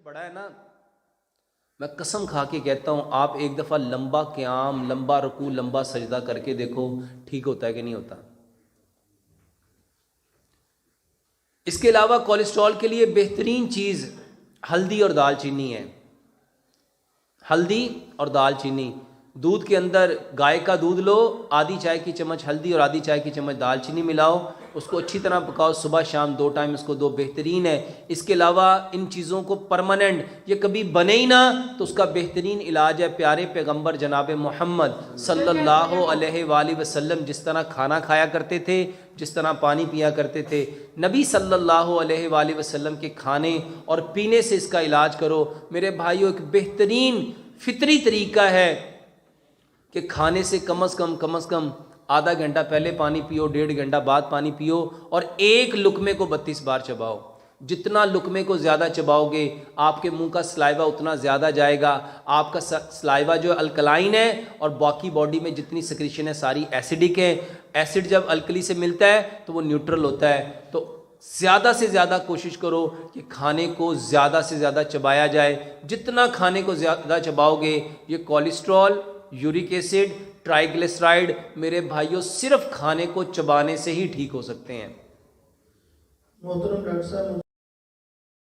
बड़ा है ना, मैं कसम खा के कहता हूँ, आप एक दफ़ा लंबा क़याम, लंबा रुकू, लंबा सजदा करके देखो, ठीक होता है कि नहीं होता। इसके अलावा कोलेस्ट्रॉल के लिए बेहतरीन चीज़ हल्दी और दालचीनी है। हल्दी और दालचीनी, दूध के अंदर गाय का दूध लो, आधी चाय की चम्मच हल्दी और आधी चाय की चम्मच दालचीनी मिलाओ, उसको अच्छी तरह पकाओ, सुबह शाम 2 टाइम इसको दो, बेहतरीन है। इसके अलावा इन चीज़ों को परमानेंट, ये कभी बने ही ना तो उसका बेहतरीन इलाज है। प्यारे पैगंबर जनाब मोहम्मद सल्लल्लाहु अलैहि वसल्लम जिस तरह खाना खाया करते थे, जिस तरह पानी पिया करते थे, नबी सल्लल्लाहु अलैहि वसल्लम के खाने और पीने से इसका इलाज करो। मेरे भाइयों, एक बेहतरीन फितरी तरीका है कि खाने से कम से कम आधा घंटा पहले पानी पियो, 1.5 घंटा बाद पानी पियो, और एक लुकमे को 32 बार चबाओ। जितना लुकमे को ज़्यादा चबाओगे, आपके मुंह का सलाइवा उतना ज़्यादा जाएगा। आपका सलाइवा जो अल्कलाइन है और बाकी बॉडी में जितनी सिक्रीशन है सारी एसिडिक है। एसिड जब अल्कली से मिलता है तो वो न्यूट्रल होता है। तो ज़्यादा से ज़्यादा कोशिश करो कि खाने को ज़्यादा से ज़्यादा चबाया जाए। जितना खाने को ज़्यादा चबाओगे, ये कोलेस्ट्रॉल, यूरिक एसिड, ट्राइग्लिसराइड, मेरे भाइयों, सिर्फ खाने को चबाने से ही ठीक हो सकते हैं। मोहतरम डॉक्टर साहब,